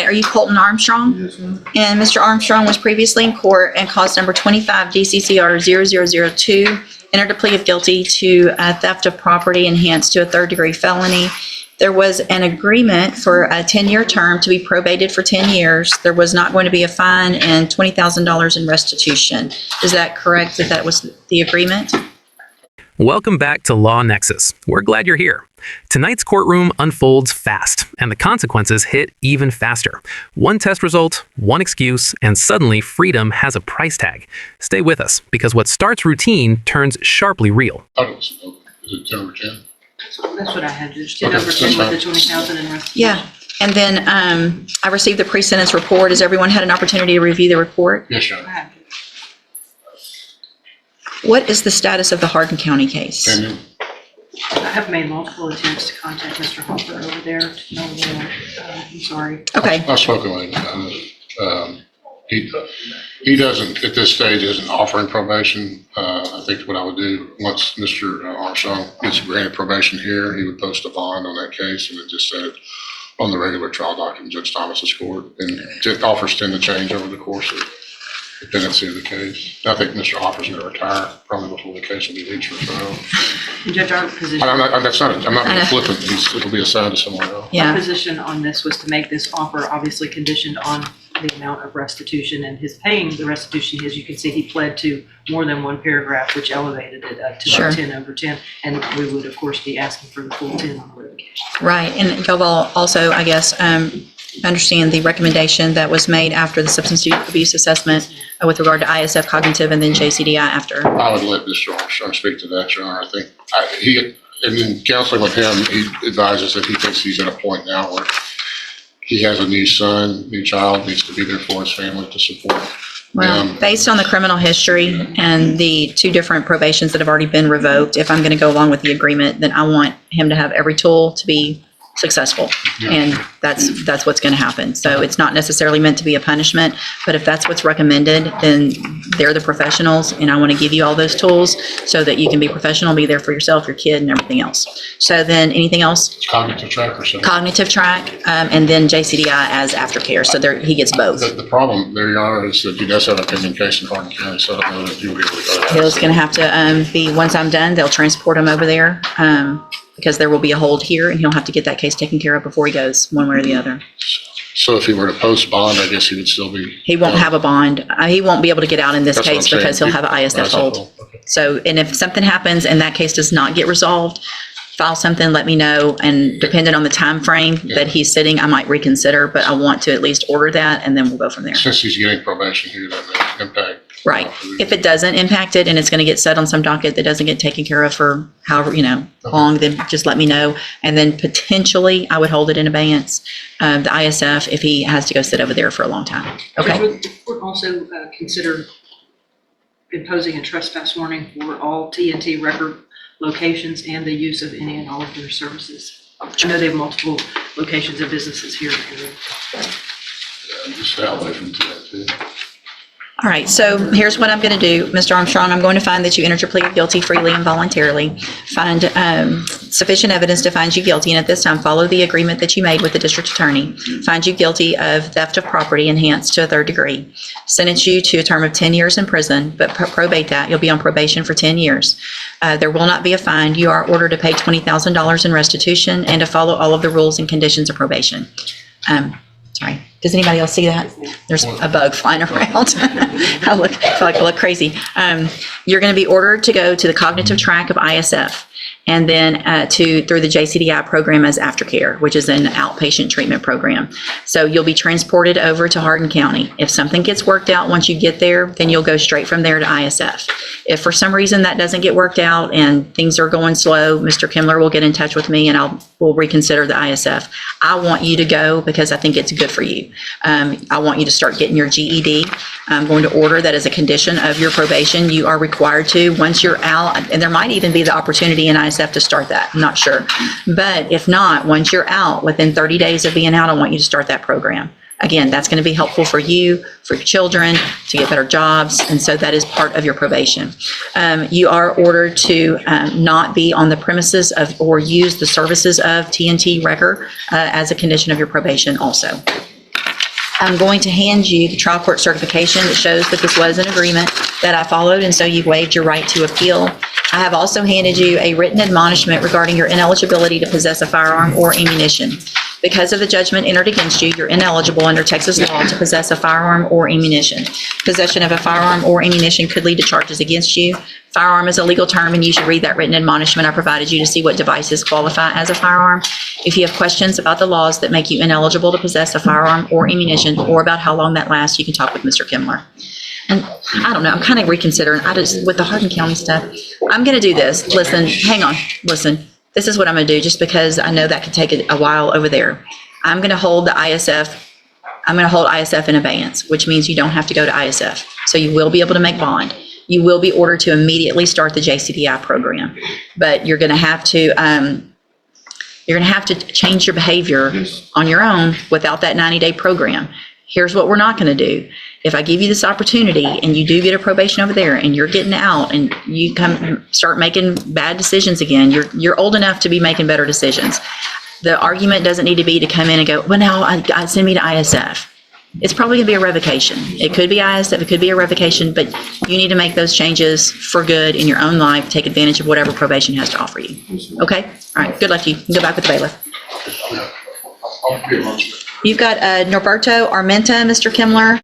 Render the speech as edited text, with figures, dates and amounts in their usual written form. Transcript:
Are you Colton Armstrong? Yes, ma'am. And Mr. Armstrong was previously in court and cause number 25 DCCR 0002, entered a plea of guilty to theft of property enhanced to a third-degree felony. There was an agreement for a 10-year term to be probated for 10 years. There was not going to be a fine and $20,000 in restitution. Is that correct, that that was the agreement? Welcome back to Law Nexus. We're glad you're here. Tonight's courtroom unfolds fast, and the consequences hit even faster. One test result, one excuse, and suddenly freedom has a price tag. Stay with us, because what starts routine turns sharply real. Is it 10 over 10? That's what I had, just 10 over 10 with the 20,000 in restitution. Yeah. And then I received the pre-sentence report. Has everyone had an opportunity to review the report? Yes, Your I Honor. have. What is the status of the Hardin County case? Pending. I have made multiple attempts to contact Mr. Hopper over there to know more. I'm sorry. Okay. I've spoken with him. He doesn't, at this stage, isn't offering probation. I think what I would do, once Mr. Armstrong gets granted probation here, he would post a bond on that case and then just set it on the regular trial document, Judge Thomas's court. And offers tend to change over the course of the pendency of the case. I think Mr. Hopper's going to retire probably before the case will be reached for trial. Judge, our position, I'm not being flippant. It'll be assigned to someone else. our Yeah. position on this was to make this offer obviously conditioned on the amount of restitution and his paying the restitution. As you can see, he pled to more than one paragraph, which elevated it to Sure. 10 over 10. And we would, of course, be asking for the full 10 on the revocation. Right. And y'all also, I guess, understand the recommendation that was made after the substance abuse assessment with regard to ISF cognitive and then JCDI after. I would let Mr. Armstrong speak to that, Your Honor. I think and in counseling with him, he advises that he thinks he's at a point now where he has a new son, new child, needs to be there for his family to support. Well, based on the criminal history and the 2 different probations that have already been revoked, if I'm going to go along with the agreement, then I want him to have every tool to be successful. And that's what's going to happen. So it's not necessarily meant to be a punishment, but if that's what's recommended, then they're the professionals, and I want to give you all those tools so that you can be professional, be there for yourself, your kid, and everything else. So then anything else? Cognitive track or something. Cognitive track, and then JCDI as aftercare. So there, he gets both. The problem there, Your Honor, is that he does have a pending case in Hardin County, so I don't know if you will be able to go there. He's going to have to be, once I'm done, they'll transport him over there because there will be a hold here, and he'll have to get that case taken care of before he goes one way or the other. So if he were to post bond, I guess he would still be. He won't have a bond. He won't be able to get out in this That's what case I'm saying. because he'll have an ISF hold. Okay. So, and if something happens and that case does not get resolved, file something, let me know. And depending on the time frame that he's sitting, I might reconsider, but I want to at least order that, and then we'll go from there. Since he's getting probation here, that may impact. Right. If it doesn't impact it and it's going to get set on some docket that doesn't get taken care of for however, long, then just let me know. And then potentially I would hold it in abeyance, the ISF, if he has to go sit over there for a long time. Okay. Judge, would the court also consider imposing a trespass warning for all TNT Record locations and the use of any and all of their services? I know they have multiple locations and businesses here in the area. Just stay away from that too. All right, so here's what I'm going to do, Mr. Armstrong. I'm going to find that you entered your plea of guilty freely and voluntarily. Find sufficient evidence to find you guilty, and at this time, follow the agreement that you made with the district attorney. Find you guilty of theft of property enhanced to a 3rd degree. Sentence you to a term of 10 years in prison, but probate that. You'll be on probation for 10 years. There will not be a fine. You are ordered to pay $20,000 in restitution and to follow all of the rules and conditions of probation. Sorry. Does anybody else see that? There's a bug flying around. I feel like I look crazy. You're going to be ordered to go to the cognitive track of ISF and then through the JCDI program as aftercare, which is an outpatient treatment program. So you'll be transported over to Hardin County. If something gets worked out once you get there, then you'll go straight from there to ISF. If for some reason that doesn't get worked out and things are going slow, Mr. Kimler will get in touch with me and we'll reconsider the ISF. I want you to go because I think it's good for you. I want you to start getting your GED. I'm going to order that as a condition of your probation. You are required to, once you're out, and there might even be the opportunity in ISF to start that. I'm not sure. But if not, once you're out, within 30 days of being out, I want you to start that program. Again, that's going to be helpful for you, for your children, to get better jobs, and so that is part of your probation. You are ordered to not be on the premises of or use the services of TNT Record as a condition of your probation also. I'm going to hand you the trial court certification that shows that this was an agreement that I followed, and so you've waived your right to appeal. I have also handed you a written admonishment regarding your ineligibility to possess a firearm or ammunition. Because of the judgment entered against you, you're ineligible under Texas law to possess a firearm or ammunition. Possession of a firearm or ammunition could lead to charges against you. Firearm is a legal term, and you should read that written admonishment I provided you to see what devices qualify as a firearm. If you have questions about the laws that make you ineligible to possess a firearm or ammunition, or about how long that lasts, you can talk with Mr. Kimler. And I don't know, I'm kind of reconsidering, with the Hardin County stuff, I'm going to do this. Listen, hang on, listen. This is what I'm going to do, just because I know that could take a while over there. I'm going to hold the ISF, I'm going to hold ISF in abeyance, which means you don't have to go to ISF. So you will be able to make bond. You will be ordered to immediately start the JCDI program, but you're going to have to change your behavior on your own without that 90-day program. Here's what we're not going to do. If I give you this opportunity and you do get a probation over there and you're getting out and you start making bad decisions again, you're old enough to be making better decisions. The argument doesn't need to be to come in and go, well, now I send me to ISF. It's probably going to be a revocation. It could be ISF, it could be a revocation, but you need to make those changes for good in your own life. Take advantage of whatever probation has to offer you. Okay? All right. Good luck to you. You can go back with the bailiff. I'll be a motion. You've got Norberto Armenta, Mr. Kimler.